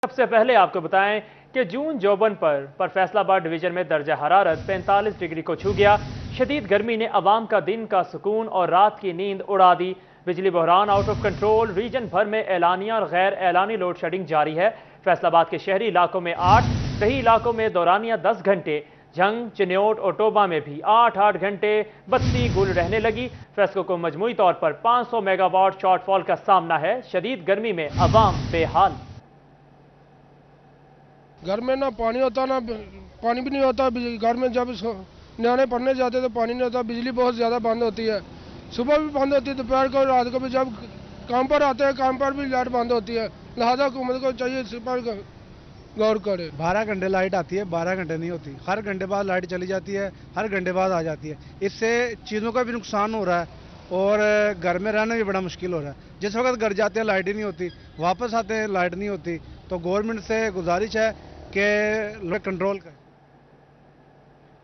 सबसे पहले आपको बताएं कि जून जोबन पर फैसलाबाद डिवीजन में दर्जा हरारत 45 डिग्री को छू गया। शदीद गर्मी ने अवाम का दिन का सुकून और रात की नींद उड़ा दी। बिजली बहरान आउट ऑफ कंट्रोल। रीजन भर में एलानिया और गैर एलानी लोड शेडिंग जारी है। फैसलाबाद के शहरी इलाकों में 8, कई इलाकों में दौरानिया 10 घंटे। झंग, चिन्योट और टोबा में भी 8-8 घंटे बत्ती गुल रहने लगी। फैसलों को मजमूई तौर पर 500 मेगावाट शॉर्टफॉल का सामना है। शदीद गर्मी में अवाम बेहाल। घर में ना पानी होता, ना पानी भी नहीं होता। घर में जब नियाने पढ़ने जाते तो पानी नहीं होता। बिजली बहुत ज़्यादा बंद होती है, सुबह भी बंद होती है, दोपहर को, रात को भी। जब काम पर आते हैं, काम पर भी लाइट बंद होती है। लिहाजा हुकूमत को चाहिए इस पर गौर करे। 12 घंटे लाइट आती है, 12 घंटे नहीं होती। हर घंटे बाद लाइट चली जाती है, हर घंटे बाद आ जाती है। इससे चीज़ों का भी नुकसान हो रहा है और घर में रहना भी बड़ा मुश्किल हो रहा है। जिस वक्त घर जाते हैं लाइट ही नहीं होती, वापस आते हैं लाइट नहीं होती। तो गवर्नमेंट से गुजारिश है कि कंट्रोल करें।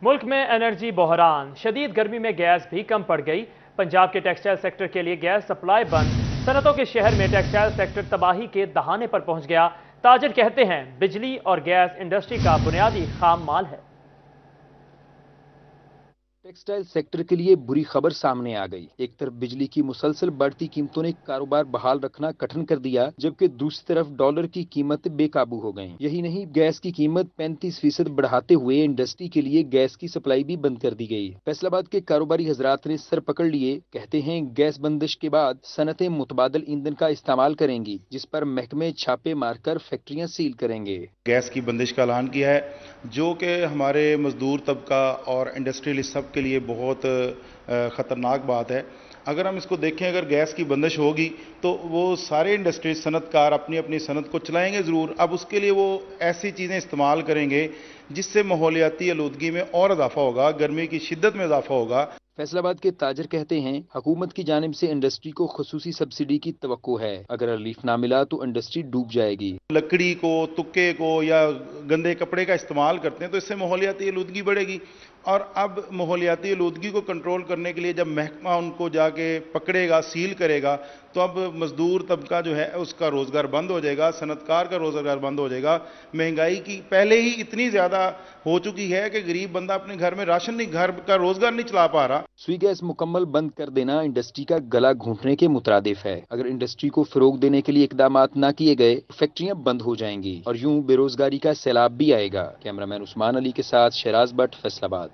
मुल्क में एनर्जी बहरान। शदीद गर्मी में गैस भी कम पड़ गई। पंजाब के टेक्सटाइल सेक्टर के लिए गैस सप्लाई बंद। सनतों के शहर में टेक्सटाइल सेक्टर तबाही के दहाने पर पहुंच गया। ताजिर कहते हैं बिजली और गैस इंडस्ट्री का बुनियादी खाम माल है। टेक्सटाइल सेक्टर के लिए बुरी खबर सामने आ गई। एक तरफ बिजली की मुसलसल बढ़ती कीमतों ने कारोबार बहाल रखना कठिन कर दिया, जबकि दूसरी तरफ डॉलर की कीमत बेकाबू हो गई। यही नहीं, गैस की कीमत 35% बढ़ाते हुए इंडस्ट्री के लिए गैस की सप्लाई भी बंद कर दी गई। फैसलाबाद के कारोबारी हजरात ने सर पकड़ लिए। कहते हैं गैस बंदिश के बाद सनतें मुतबादल ईंधन का इस्तेमाल करेंगी, जिस पर महकमे छापे मारकर फैक्ट्रियां सील करेंगे। गैस की बंदिश का ऐलान किया है, जो कि हमारे मजदूर तबका और इंडस्ट्रियलिस्ट सब के लिए बहुत ख़तरनाक बात है। अगर हम इसको देखें, अगर गैस की बंदिश होगी तो वो सारे इंडस्ट्री सनतकार अपनी अपनी सनत को चलाएंगे ज़रूर। अब उसके लिए वो ऐसी चीज़ें इस्तेमाल करेंगे जिससे माहौलियाती आलूदगी में और इजाफा होगा, गर्मी की शिद्दत में इजाफा होगा। फैसलाबाद के ताजर कहते हैं हुकूमत की जानिब से इंडस्ट्री को खुसूसी सब्सिडी की तवक्को है। अगर रिलीफ ना मिला तो इंडस्ट्री डूब जाएगी। लकड़ी को, तुक्के को या गंदे कपड़े का इस्तेमाल करते हैं तो इससे माहौलियाती आलूदगी बढ़ेगी। और अब माहौलियाती आलूदगी को कंट्रोल करने के लिए जब महकमा उनको जाके पकड़ेगा, सील करेगा, तो अब मजदूर तबका जो है उसका रोज़गार बंद हो जाएगा, सनतकार का रोज़गार बंद हो जाएगा। महंगाई की पहले ही इतनी ज़्यादा हो चुकी है कि गरीब बंदा अपने घर में राशन नहीं, घर का रोज़गार नहीं चला पा रहा। सुई गैस मुकम्मल बंद कर देना इंडस्ट्री का गला घूंटने के मुतरादिफ है। अगर इंडस्ट्री को फरोग देने के लिए इकदाम ना किए गए, फैक्ट्रियां बंद हो जाएंगी और यूं बेरोजगारी का सैलाब भी आएगा। कैमरामैन उस्मान अली के साथ शहराज भट्ट, फैसलाबाद।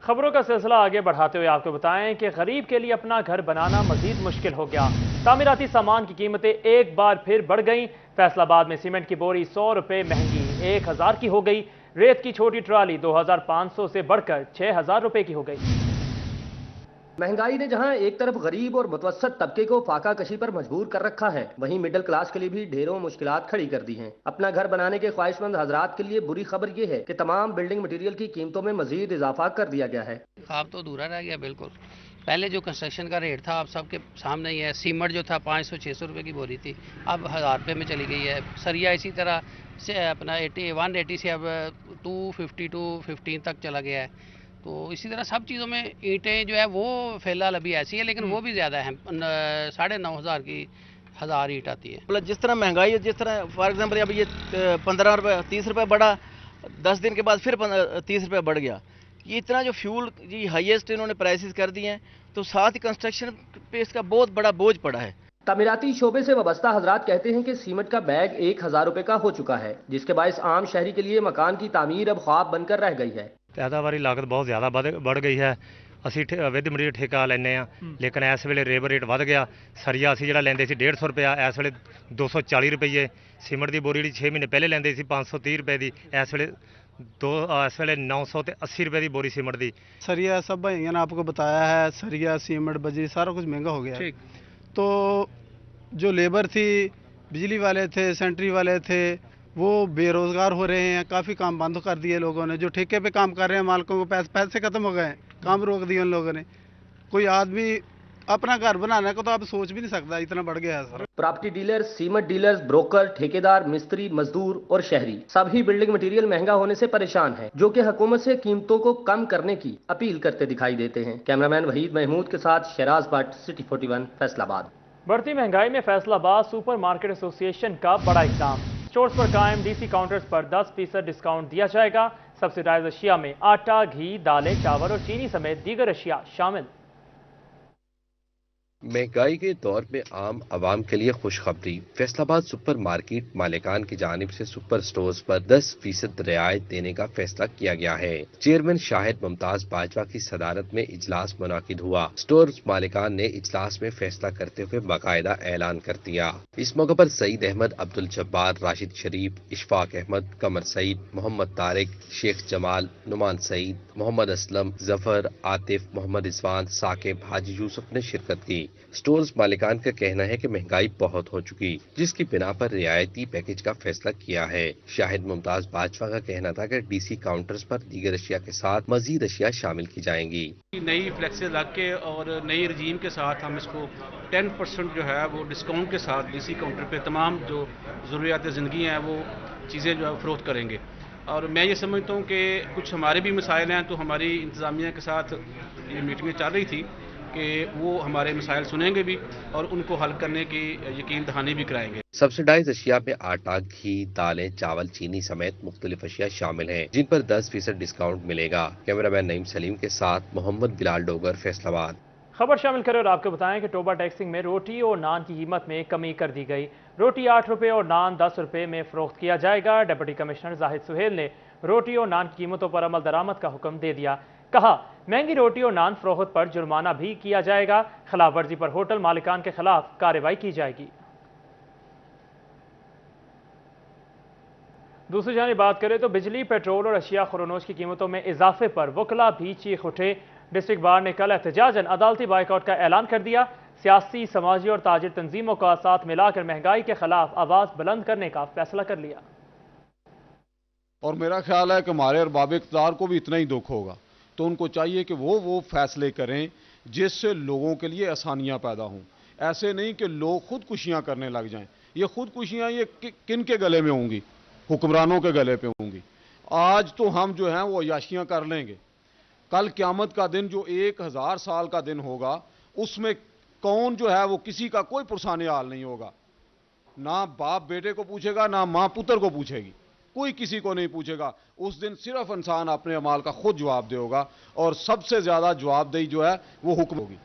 खबरों का सिलसिला आगे बढ़ाते हुए आपको बताएं कि गरीब के लिए अपना घर बनाना मजीद मुश्किल हो गया। तामीराती सामान की कीमतें एक बार फिर बढ़ गईं। फैसलाबाद में सीमेंट की बोरी 100 रुपये महंगी 1000 की हो गई। रेत की छोटी ट्राली 2500 से बढ़कर 6000 रुपये की हो गई। महंगाई ने जहां एक तरफ गरीब और मुतवस्सत तबके को फाका कशी पर मजबूर कर रखा है, वहीं मिडिल क्लास के लिए भी ढेरों मुश्किलात खड़ी कर दी हैं। अपना घर बनाने के ख्वाहिशमंद हजरात के लिए बुरी खबर यह है कि तमाम बिल्डिंग मटेरियल की कीमतों में मजीद इजाफा कर दिया गया है। आप तो अधूरा रह गया बिल्कुल। पहले जो कंस्ट्रक्शन का रेट था आप सबके सामने ही है। सीमेंट जो था 500-600 रुपये की बोरी थी, अब 1000 रुपये में चली गई है। सरिया इसी तरह से अपना 180 से अब 250 to 15 तक चला गया है। तो इसी तरह सब चीज़ों में ईंटें जो है वो फिलहाल अभी ऐसी है, लेकिन वो भी ज़्यादा है। 9,500 की 1000 ईंट आती है। मतलब जिस तरह महंगाई है, जिस तरह फॉर एग्जांपल अब ये 15 रुपये 30 रुपये बढ़ा, 10 दिन के बाद फिर 30 रुपये बढ़ गया। ये इतना जो फ्यूल जी हाईएस्ट इन्होंने प्राइसेस कर दिए हैं, तो साथ ही कंस्ट्रक्शन पे इसका बहुत बड़ा बोझ पड़ा है। तामीराती शोबे से वाबस्ता हजरात कहते हैं कि सीमेंट का बैग 1000 रुपये का हो चुका है, जिसके बायस आम शहरी के लिए मकान की तामीर अब ख्वाब बनकर रह गई है। पैदावारी लागत बहुत ज़्यादा बढ़ गई है। ਅਸੀਂ ਵਿਦ ਮਟੀਰੀਅਲ ਠੇਕਾ ਲੈਂਦੇ ਆ, ਲੇਕਿਨ ਇਸ ਵੇਲੇ ਲੇਬਰ ਰੇਟ ਵੱਧ ਗਿਆ। ਸਰੀਆ ਅਸੀਂ ਜਿਹੜਾ ਲੈਂਦੇ ਸੀ 150 ਰੁਪਇਆ, ਇਸ ਵੇਲੇ 240 ਰੁਪਏ। ਸੀਮੈਂਟ ਦੀ ਬੋਰੀ ਜਿਹੜੀ 6 ਮਹੀਨੇ ਪਹਿਲੇ ਲੈਂਦੇ ਸੀ 530 ਰੁਪਏ ਦੀ, ਇਸ ਵੇਲੇ 980 रुपए की बोरी सीमेंट दी। सरिया सब भाइयों ने आपको बताया है, सरिया सीमेंट बजरी सारा कुछ महंगा हो गया है। तो जो लेबर थी, बिजली वाले थे, सेंट्री वाले थे, वो बेरोजगार हो रहे हैं। काफ़ी काम बंद कर दिए लोगों ने। जो ठेके पे काम कर रहे हैं मालिकों को पैसे ख़त्म हो गए, काम रोक दिए उन लोगों ने। कोई आदमी अपना घर बनाने को तो आप सोच भी नहीं सकता, इतना बढ़ गया है sir. Property dealer, cement dealers, broker, ठेकेदार, मिस्त्री, मजदूर और शहरी सभी बिल्डिंग मटेरियल महंगा होने से परेशान हैं, जो कि हुकूमत से कीमतों को कम करने की अपील करते दिखाई देते हैं। कैमरामैन वहीद महमूद के साथ शहराज भट्ट, सिटी 41, फैसलाबाद। बढ़ती महंगाई में फैसलाबाद सुपर मार्केट एसोसिएशन का बड़ा इक़दाम। स्टोर्स पर कायम डीसी काउंटर्स पर 10% डिस्काउंट दिया जाएगा। सब्सिडाइज अशिया में आटा, घी, दालें, चावल और चीनी समेत दीगर अशिया शामिल। महंगाई के दौर में आम आवाम के लिए खुशखबरी। फैसलाबाद सुपर मार्केट मालिकान की जानिब से सुपर स्टोर्स पर 10% रियायत देने का फैसला किया गया है। चेयरमैन शाहिद मुमताज बाजवा की सदारत में इजलास मुनाकिद हुआ। स्टोर्स मालिकान ने इजलास में फैसला करते हुए बाकायदा ऐलान कर दिया। इस मौके पर सईद अहमद, अब्दुल जब्बार, राशिद शरीफ, इशफाक अहमद, कमर सईद, मोहम्मद तारिक, शेख जमाल, नुमान सईद, मोहम्मद असलम, जफर, आतिफ, मोहम्मद इस्वान, साकिब, हाजी यूसुफ ने शिरकत की। स्टोर्स मालिकान का कहना है कि महंगाई बहुत हो चुकी, जिसकी बिना पर रियायती पैकेज का फैसला किया है। शाहिद मुमताज बाजवा का कहना था कि डीसी काउंटर्स पर दीगर अशिया के साथ मजीद अशिया शामिल की जाएंगी। नई फ्लेक्सेस लग के और नई रजीम के साथ हम इसको 10% जो है वो डिस्काउंट के साथ डीसी काउंटर पे तमाम जो ज़रूरियात ज़िंदगी हैं वो चीज़ें जो है फरोख्त करेंगे। और मैं ये समझता हूँ कि कुछ हमारे भी मसाइल हैं, तो हमारी इंतज़ामिया के साथ ये मीटिंगें चल रही थी कि वो हमारे मसाइल सुनेंगे भी और उनको हल करने की यकीन दहानी भी कराएंगे। सब्सिडाइज अशिया में आटा, घी, दालें, चावल, चीनी समेत मुख्तलिफ अशिया शामिल हैं, जिन पर 10% डिस्काउंट मिलेगा। कैमरामैन नईम सलीम के साथ मोहम्मद बिलाल डोगर, फैसलाबाद। खबर शामिल करें और आपको बताएं कि टोबा टैक्सिंग में रोटी और नान की कीमत में कमी कर दी गई। रोटी 8 रुपये और नान 10 रुपये में फरोख्त किया जाएगा। डिप्टी कमिश्नर जाहिद सुहेल ने रोटी और नान की कीमतों पर अमल दरामद का हुक्म दे दिया। कहा, महंगी रोटी और नान फरोख्त पर जुर्माना भी किया जाएगा। खिलाफ वर्जी पर होटल मालिकान के खिलाफ कार्रवाई की जाएगी। दूसरी जानिब बात करें तो बिजली, पेट्रोल और अशिया खुरोनोश की कीमतों में इजाफे पर वकला भी चीख उठे। डिस्ट्रिक्ट बार ने कल एहतजाजन अदालती बाइकआउट का ऐलान कर दिया। सियासी, समाजी और ताजिर तंजीमों का साथ मिलाकर महंगाई के खिलाफ आवाज बुलंद करने का फैसला कर लिया। और मेरा ख्याल है कि हमारे अरबाब इक़्तिदार को भी इतना ही दुख होगा, तो उनको चाहिए कि वो फैसले करें जिससे लोगों के लिए आसानियां पैदा हों। ऐसे नहीं कि लोग खुदकुशियां करने लग जाएं। ये खुदकुशियां ये किन के गले में होंगी? हुक्मरानों के गले पे होंगी। आज तो हम जो हैं वो अयाशियां कर लेंगे, कल क़यामत का दिन जो 1000 साल का दिन होगा उसमें कौन जो है वो किसी का कोई पुरसाने हाल नहीं होगा। ना बाप बेटे को पूछेगा, ना माँ पुत्र को पूछेगी, कोई किसी को नहीं पूछेगा। उस दिन सिर्फ इंसान अपने अमाल का खुद जवाब देगा और सबसे ज्यादा जवाबदेही जो है वो हुक्म होगी।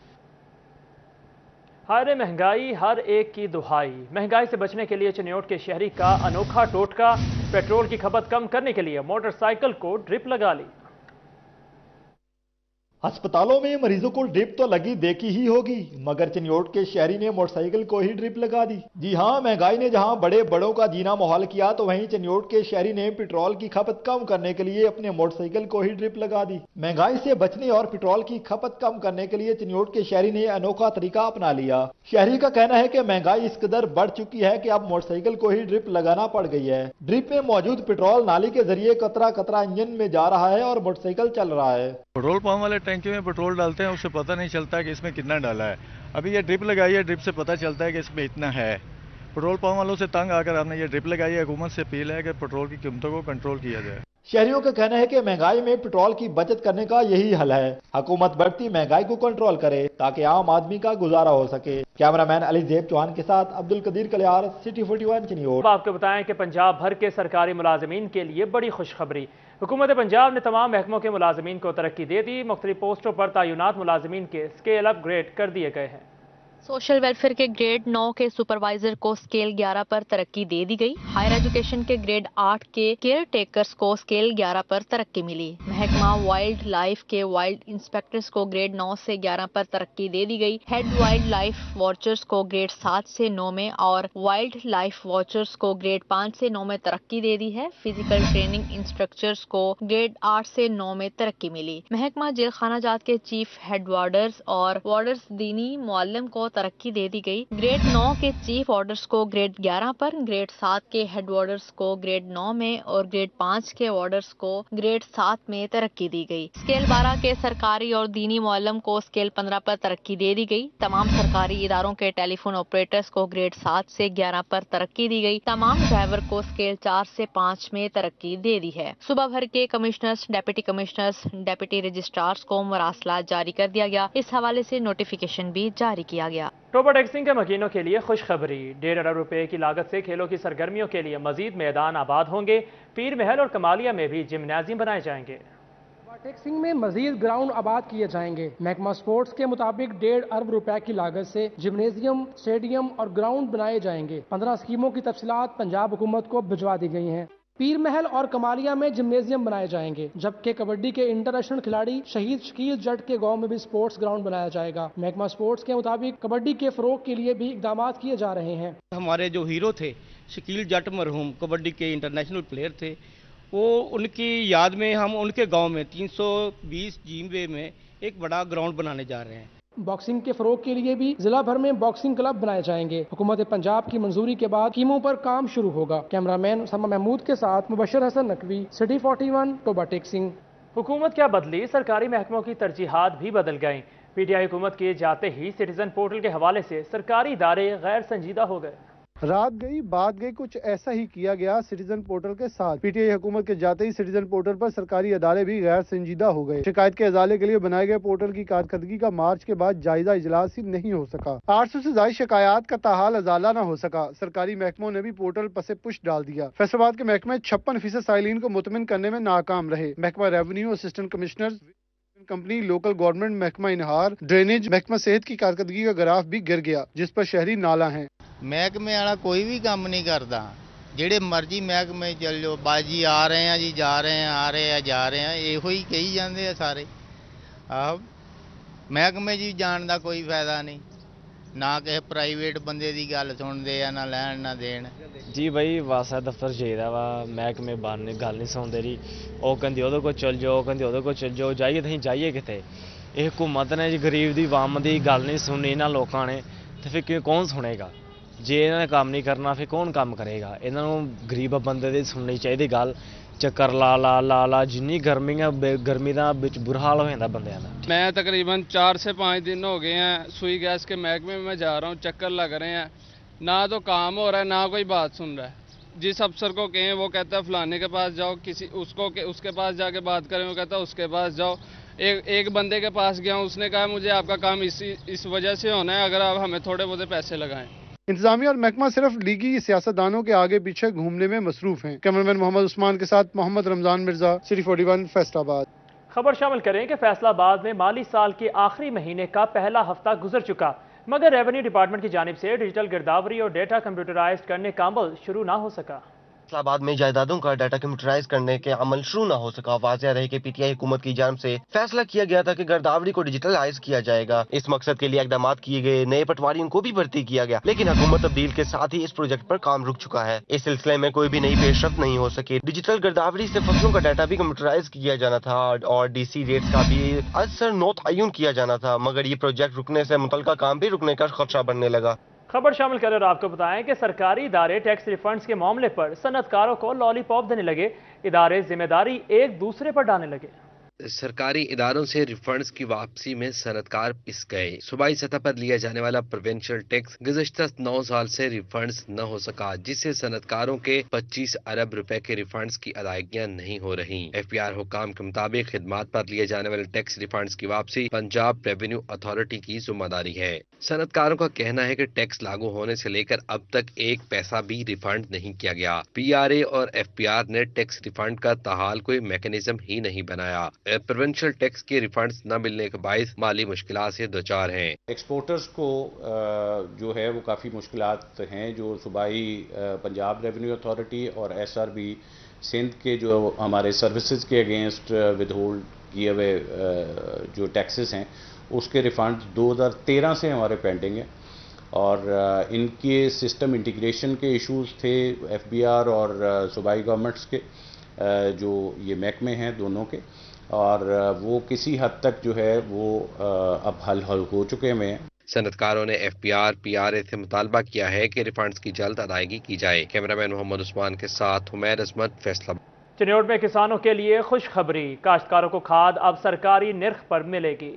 हाय महंगाई, हर एक की दुहाई। महंगाई से बचने के लिए चिन्योट के शहरी का अनोखा टोटका। पेट्रोल की खपत कम करने के लिए मोटरसाइकिल को ड्रिप लगा ली। अस्पतालों में मरीजों को ड्रिप तो लगी देखी ही होगी, मगर चिन्योट के शहरी ने मोटरसाइकिल को ही ड्रिप लगा दी। जी हां, महंगाई ने जहां बड़े बड़ों का जीना मुहाल किया, तो वहीं चिन्योट के शहरी ने पेट्रोल की खपत कम करने के लिए अपने मोटरसाइकिल को ही ड्रिप लगा दी। महंगाई से बचने और पेट्रोल की खपत कम करने के लिए चिन्योट के शहरी ने अनोखा तरीका अपना लिया। शहरी का कहना है कि महंगाई इस कदर बढ़ चुकी है कि अब मोटरसाइकिल को ही ड्रिप लगाना पड़ गई है। ड्रिप में मौजूद पेट्रोल नाली के जरिए कतरा कतरा इंजन में जा रहा है और मोटरसाइकिल चल रहा है। पेट्रोल पंप वाले टैंकी में पेट्रोल डालते हैं, उससे पता नहीं चलता कि इसमें कितना डाला है। अभी ये ड्रिप लगाई है, ड्रिप से पता चलता है कि इसमें इतना है। पेट्रोल पंप वालों से तंग आकर हमने ये ड्रिप लगाई है। हुकूमत से अपील है कि पेट्रोल की कीमतों को कंट्रोल किया जाए। शहरियों का कहना है कि महंगाई में पेट्रोल की बचत करने का यही हल है। हुकूमत बढ़ती महंगाई को कंट्रोल करे ताकि आम आदमी का गुजारा हो सके। कैमरामैन अली जेब चौहान के साथ अब्दुल कदीर कलियार, सिटी 41 चिन्योट। आपको बताएं कि पंजाब भर के सरकारी मुलाजमीन के लिए बड़ी खुशखबरी। हुकूमत पंजाब ने तमाम महकमों के मुलाजमीन को तरक्की दे दी। मुख्तलिफ पोस्टों पर तैनात मुलाजमीन के स्केल अपग्रेड कर दिए गए हैं। सोशल वेलफेयर के ग्रेड 9 के सुपरवाइजर को स्केल 11 पर तरक्की दे दी गई। हायर एजुकेशन के ग्रेड 8 के केयर टेकर्स को स्केल 11 पर तरक्की मिली। महकमा वाइल्ड लाइफ के वाइल्ड इंस्पेक्टर्स को ग्रेड 9 से 11 पर तरक्की दे दी गई। हेड वाइल्ड लाइफ वॉचर्स को ग्रेड 7 से 9 में और वाइल्ड लाइफ वॉचर्स को ग्रेड 5 से 9 में तरक्की दे दी है। फिजिकल ट्रेनिंग इंस्ट्रक्टर्स को ग्रेड 8 से 9 में तरक्की मिली। महकमा जेल खाना जात के चीफ हेड वार्डर्स और वार्डर्स दीनी मुअल्लिम को तरक्की दे दी गई। ग्रेड 9 के चीफ वार्डर्स को ग्रेड 11 पर, ग्रेड 7 के हेड वार्डर्स को ग्रेड 9 में और ग्रेड 5 के वार्डर्स को ग्रेड 7 में तरक्की दी गई। स्केल 12 के सरकारी और दीनी मुअल्लिम को स्केल 15 पर तरक्की दे दी गई। तमाम सरकारी इदारों के टेलीफोन ऑपरेटर्स को ग्रेड 7 से 11 पर तरक्की दी गई। तमाम ड्राइवर को स्केल 4 से 5 में तरक्की दे दी है। सूबा भर के commissioners, deputy commissioners, deputy registrars को मरासला जारी कर दिया गया। इस हवाले से नोटिफिकेशन भी जारी किया गया। गया। टोबा टैक्सिंग के मकीनों के लिए खुशखबरी। 1.5 अरब रुपए की लागत से खेलों की सरगर्मियों के लिए मजीद मैदान आबाद होंगे। पीर महल और कमालिया में भी जिम्नाजियम बनाए जाएंगे। टैक्सिंग में मजीद ग्राउंड आबाद किए जाएंगे। महकमा स्पोर्ट्स के मुताबिक 1.5 अरब रुपए की लागत से जिम्नेजियम, स्टेडियम और ग्राउंड बनाए जाएंगे। 15 स्कीमों की तफसीलात पंजाब हुकूमत को भिजवा दी गई हैं। पीर महल और कमालिया में जिम्नेजियम बनाए जाएंगे, जबकि कबड्डी के इंटरनेशनल खिलाड़ी शहीद शकील जट के गांव में भी स्पोर्ट्स ग्राउंड बनाया जाएगा। महकमा स्पोर्ट्स के मुताबिक कबड्डी के फरोग के लिए भी इकदाम किए जा रहे हैं। हमारे जो हीरो थे शकील जट मरहूम कबड्डी के इंटरनेशनल प्लेयर थे, वो उनकी याद में हम उनके गांव में 320 जीमवे में एक बड़ा ग्राउंड बनाने जा रहे हैं। बॉक्सिंग के फरोग के लिए भी जिला भर में बॉक्सिंग क्लब बनाए जाएंगे। हुकूमत पंजाब की मंजूरी के बाद स्कीमों पर काम शुरू होगा। कैमरामैन उसामा महमूद के साथ मुबशर हसन नकवी, सिटी 41, टोबा टैक्सिंग। हुकूमत क्या बदली, सरकारी महकमों की तरजीहात भी बदल गईं। पीटीआई हुकूमत के जाते ही सिटीजन पोर्टल के हवाले से सरकारी इदारे गैर संजीदा हो गए। रात गई बात गई, कुछ ऐसा ही किया गया सिटीजन पोर्टल के साथ। पीटीआई हुकूमत के जाते ही सिटीजन पोर्टल पर सरकारी अदारे भी गैर संजीदा हो गए। शिकायत के अजाले के लिए बनाए गए पोर्टल की कारकर्दगी का मार्च के बाद जायजा इजलास ही नहीं हो सका। 800 से ज्यादा शिकायत का ताहाल अजाला न हो सका। सरकारी महकमों ने भी पोर्टल पसे पुश डाल दिया। फैसलाबाद के महकमे 56% साइलिन को मुतमिन करने में नाकाम रहे। महकमा revenue, assistant commissioner company, local government, महकमा इनहार, ड्रेनेज, महकमा सेहत की कारकर्दगी का ग्राफ भी गिर गया, जिस पर शहरी नाला है। महकमे वाला कोई भी काम नहीं करता। जेड़े मर्जी महकमे चल जाओ, बाजी आ रहे हैं जी, जा रहे हैं, आ रहे हैं, जा रहे हैं, ਇਹੋ ਹੀ ਕਹੀ ਜਾਂਦੇ ਆ ਸਾਰੇ। महकमे जी जान का कोई फायदा नहीं, ना किसी प्राइवेट बंदे की गल सुनते आ, ना लैन ना देन। जी भाई वासा दफ्तर चाहिए वा, महकमे बाने गल नहीं सुनते रही। वो कहते ਉਹਦੇ ਕੋਲ चल जाओ, कहते ਉਹਦੇ ਕੋਲ चल जाओ, जाइए तो जाइए कितने। ਇਹ हुकूमत ने जी गरीब की आवाम की गल नहीं सुननी इन्होंने लोगों ने, तो फिर कौन सुनेगा। जे इन्होंने काम नहीं करना फिर कौन काम करेगा। इन्होंने गरीब बंदे की सुननी चाहिए गल। चक्कर ला ला ला ला जिन्नी गर्मी है, गर्मी का बुरा हाल हो जाता बंदे का। मैं तकरीबन 4 से 5 दिन हो गए हैं सुई गैस के महकमे में जा रहा हूँ, चक्कर लग रहे हैं, ना तो काम हो रहा है ना कोई बात सुन रहा है। जिस अफसर को कहें वो कहता है फलाने के पास जाओ, किसी उसके पास जाके बात करें वो कहता है उसके पास जाओ। एक बंदे के पास गया, उसने कहा मुझे आपका काम इस वजह से होना है, अगर आप हमें थोड़े बहुत पैसे लगाएं। इंतजामिया और महकमा सिर्फ लीगी सियासतदानों के आगे पीछे घूमने में मसरूफ हैं। कैमरामैन मोहम्मद उस्मान के साथ मोहम्मद रमजान मिर्जा, सिटी 41, फैसलाबाद। खबर शामिल करें कि फैसलाबाद में माली साल के आखिरी महीने का पहला हफ्ता गुजर चुका, मगर रेवेन्यू डिपार्टमेंट की जानिब से डिजिटल गिरदावरी और डेटा कंप्यूटराइज्ड करने का अमल शुरू ना हो सका। फैसलाबाद में जायदादों का डाटा कंप्यूटराइज करने के अमल शुरू न हो सका। वाज़ेह रहे कि पीटीआई हुकूमत की जानिब से फैसला किया गया था कि गिरदावरी को डिजिटलाइज किया जाएगा। इस मकसद के लिए इकदाम किए गए, नए पटवारियों को भी भर्ती किया गया, लेकिन हुकूमत तब्दील के साथ ही इस प्रोजेक्ट पर काम रुक चुका है। इस सिलसिले में कोई भी नई पेशरफ्त नहीं हो सकी। डिजिटल गिरदावरी से फसलों का डाटा भी कंप्यूटराइज किया जाना था और डीसी रेट्स का भी असर नो तय्युन किया जाना था, मगर ये प्रोजेक्ट रुकने से मुतलका काम भी रुकने का खदशा बनने लगा। खबर शामिल कर आपको बताएं कि सरकारी इदारे टैक्स रिफंड्स के मामले पर सनतकारों को लॉलीपॉप देने लगे। इदारे जिम्मेदारी एक दूसरे पर डालने लगे। सरकारी इदारों से रिफंड्स की वापसी में सनतकार पिस गए। सूबाई सतह पर लिया जाने वाला प्रोविंशियल टैक्स गुज़श्ता 9 साल से रिफंड्स न हो सका, जिससे सनतकारों के 25 अरब रुपए के रिफंड्स की अदायगियां नहीं हो रही। FPR हुकाम के मुताबिक खिदमात पर लिए जाने वाले टैक्स रिफंड्स की वापसी पंजाब रेवेन्यू अथॉरिटी की जिम्मेदारी है। सनतकारों का कहना है कि टैक्स लागू होने से लेकर अब तक एक पैसा भी रिफंड नहीं किया गया। PRA और FPR ने टैक्स रिफंड का ताहाल कोई मैकेनिज्म ही नहीं बनाया। प्रोविंशियल टैक्स के रिफंड्स न मिलने के बायस माली मुश्किलात से दो चार हैं। एक्सपोर्टर्स को जो है वो काफ़ी मुश्किलात हैं, जो सूबाई पंजाब रेवेन्यू अथॉरिटी और SRB सिंध के जो हमारे सर्विसेज के अगेंस्ट विदहोल्ड किए हुए जो टैक्सेस हैं उसके रिफंड 2013 से हमारे पेंडिंग हैं और इनके सिस्टम इंटीग्रेशन के इश्यूज थे FBR और सूबाई गवर्नमेंट्स के जो ये महकमे हैं दोनों के, और वो किसी हद तक जो है वो अब हल हो चुके हैं। सनतकारों ने FPR PRA से मुतालबा किया है कि रिफंड्स की जल्द अदायगी की जाए। कैमरामैन मोहम्मद उस्मान के साथ हुमैर अजमत, फैसलाबाद। चिन्योट में किसानों के लिए खुशखबरी, काश्तकारों को खाद अब सरकारी निर्ख पर मिलेगी।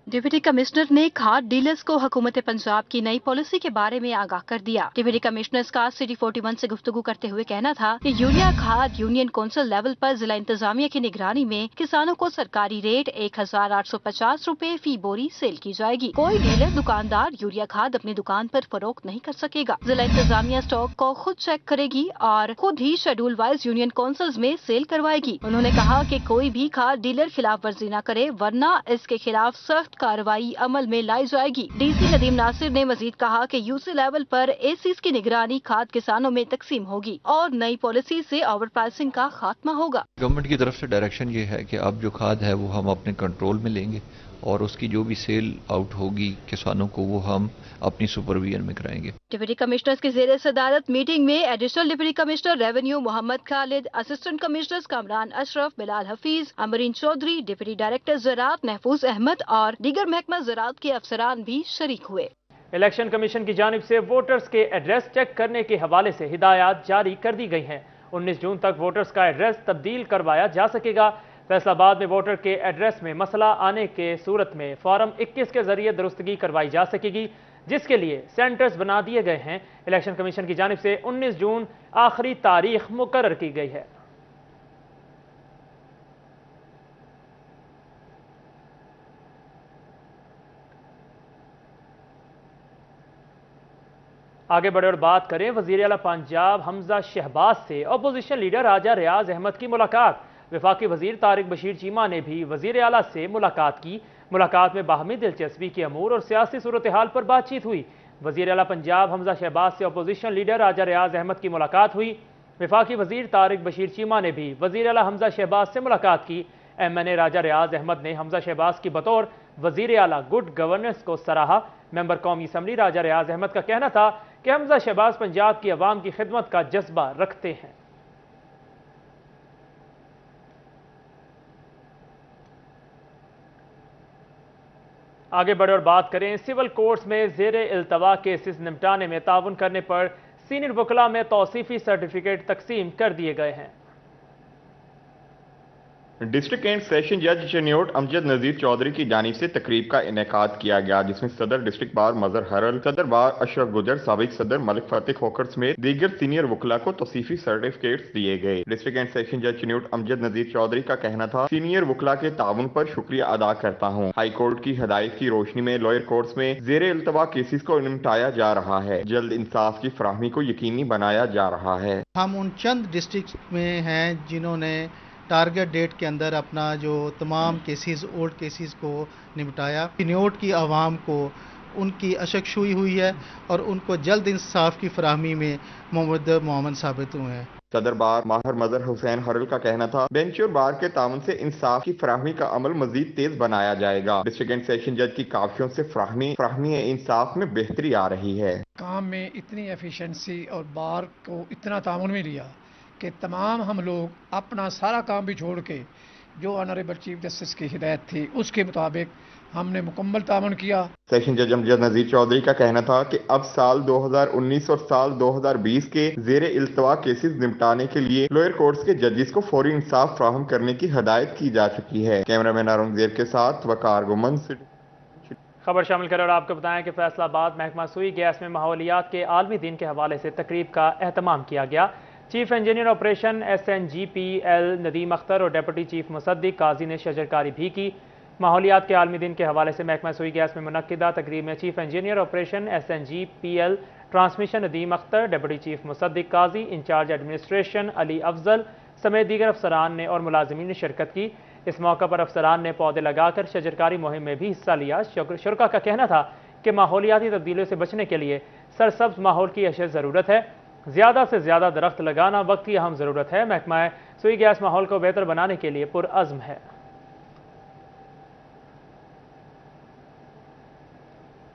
डिप्टी कमिश्नर ने खाद डीलर्स को हुकूमत पंजाब की नई पॉलिसी के बारे में आगाह कर दिया। डिप्टी कमिश्नर्स का सिटी 41 से गुफ्तगू करते हुए कहना था कि यूरिया खाद यूनियन कौंसिल लेवल पर जिला इंतजामिया की निगरानी में किसानों को सरकारी रेट 1850 रुपए फी बोरी सेल की जाएगी। कोई डीलर दुकानदार यूरिया खाद अपनी दुकान पर फरोख्त नहीं कर सकेगा। जिला इंतजामिया स्टॉक को खुद चेक करेगी और खुद ही शेड्यूल वाइज यूनियन कौंसिल्स में सेल करवाएगी। उन्होंने कहा कि कोई भी खाद डीलर खिलाफ वर्जी न करे वरना इसके खिलाफ सख्त कार्रवाई अमल में लाई जाएगी। डीसी नदीम नासिर ने मजीद कहा कि यूसी लेवल पर एसीज की निगरानी खाद किसानों में तकसीम होगी और नई पॉलिसी से ओवर प्राइसिंग का खात्मा होगा। गवर्नमेंट की तरफ से डायरेक्शन ये है कि अब जो खाद है वो हम अपने कंट्रोल में लेंगे और उसकी जो भी सेल आउट होगी किसानों को वो हम अपनी सुपरविजन में कराएंगे। डिप्टी कमिश्नर्स की ज़ेर सदारत मीटिंग में additional deputy commissioner revenue Mohammad Khalid, assistant commissioners Kamran Ashraf, Bilal Hafeez, Amreen Chaudhry, deputy director ज़राअत महफूज अहमद और दीगर महकमा ज़राअत के अफसरान भी शरीक हुए। इलेक्शन कमीशन की जानिब से वोटर्स के एड्रेस चेक करने के हवाले से हिदायत जारी कर दी गई हैं। 19 जून तक वोटर्स का एड्रेस तब्दील करवाया जा सकेगा। फैसलाबाद में वोटर के एड्रेस में मसला आने के सूरत में फॉर्म 21 के जरिए दुरुस्तगी करवाई जा सकेगी, जिसके लिए सेंटर्स बना दिए गए हैं। इलेक्शन कमीशन की जानिब से 19 जून आखिरी तारीख मुकर्रर की गई है। आगे बढ़े और बात करें वज़ीर आला पंजाब हमजा शहबाज से अपोजिशन लीडर राजा रियाज अहमद की मुलाकात। वफाकी वजीर तारिक बशीर चीमा ने भी वज़ीर आला से मुलाकात की। मुलाकात में बाहमी दिलचस्पी के अमूर और सियासी सूरत हाल पर बातचीत हुई। वज़ीर आला पंजाब हमजा शहबाज से अपोजिशन लीडर राजा रियाज अहमद की मुलाकात हुई। वफाकी वजीर तारिक बशीर चीमा ने भी वज़ीर आला हमजा शहबाज से मुलाकात की। MNA राजा रियाज अहमद ने हमजा शहबाज की बतौर वज़ीर आला गुड गवर्नेंस को सराहा। मेंबर कौमी असम्बली राजा रियाज अहमद का कहना था कि हमजा शहबाज पंजाब की अवाम की खिदमत का जज्बा रखते हैं। आगे बढ़े और बात करें सिविल कोर्ट्स में ज़ेर इल्तवा केसेस निपटाने में ताउन करने पर सीनियर वकला में तौसीफी सर्टिफिकेट तकसीम कर दिए गए हैं। डिस्ट्रिक्ट एंड सेशन जज चनियोट अमजद नज़ीर चौधरी की जानिब से तकरीब का इनेकाद किया गया, जिसमें सदर डिस्ट्रिक्ट बार मजहर हरल, सदर बार अशरफ गुजर, साबिक सदर मलिक फतेह खोखर समेत दीगर सीनियर वकला को तौसीफी सर्टिफिकेट्स दिए गए। डिस्ट्रिक्ट एंड सेशन जज चनियोट अमजद नज़ीर चौधरी का कहना था, सीनियर वकला के ताउन पर शुक्रिया अदा करता हूँ। हाई कोर्ट की हदायत की रोशनी में लोअर कोर्ट्स में ज़ेर इल्तवा केसेस को निपटाया जा रहा है। जल्द इंसाफ की फराहमी को यकीनी बनाया जा रहा है। हम उन चंद डिस्ट्रिक्ट में हैं जिन्होंने टारगेट डेट के अंदर अपना जो तमाम केसेस ओल्ड केसेस को निपटाया। चनियोट की आवाम को उनकी अशकशुई हुई है और उनको जल्द इंसाफ की फराहमी में मोमन साबित हुए हैं। सदर बार माहिर मजहर हुसैन हरल का कहना था, बेंच और बार के ताउन से इंसाफ की फराहमी का अमल मजीद तेज बनाया जाएगा। डिस्ट्रिक्ट एंड सेशन जज की काफियों से फराहमी इंसाफ में बेहतरी आ रही है। काम में इतनी एफिशिएंसी और बार को इतना ताउन में लिया कि तमाम हम लोग अपना सारा काम भी छोड़ के जो ऑनरेबल चीफ जस्टिस की हिदायत थी उसके मुताबिक हमने मुकम्मल ताउन किया। सेशन जज अमजद नज़ीर चौधरी का कहना था कि अब साल 2019 और साल 2020 के ज़ेर इल्तवा केसेस निपटाने के लिए लोअर कोर्ट्स के जजेस को फौरी इंसाफ फराहम करने की हदायत की जा चुकी है। कैमरामैन औरंगजेब के साथ वकार गुमन। खबर शामिल करें और आपको बताएं कि फैसलाबाद महकमा सुई गैस में माहौलियात के आलमी दिन के हवाले से तकरीब का एहतमाम किया गया। Chief engineer operation SNGPL Nadeem Akhtar और डिप्टी चीफ मुसद्दिक काजी ने शजरकारी भी की। माहौलियात के आलमी दिन के हवाले से महकमा सुई गैस में मुनक्किदा तकरीब में chief engineer operation SNGPL transmission Nadeem Akhtar, deputy chief Musaddiq Qazi, incharge administration Ali Afzal समेत दीगर अफसरान ने और मुलाजिमीन ने शिरकत की। इस मौका पर अफसरान ने पौधे लगाकर शजरकारी मुहिम में भी हिस्सा लिया। शुरका का कहना था कि माहौलियाती तब्दीलियों से बचने के लिए सरसब्ज माहौल की अशद ज़रूरत है। ज़्यादा से ज़्यादा दरख्त लगाना वक्त की अहम ज़रूरत है। महकमा सुई गैस माहौल को बेहतर बनाने के लिए पुरअज़्म है।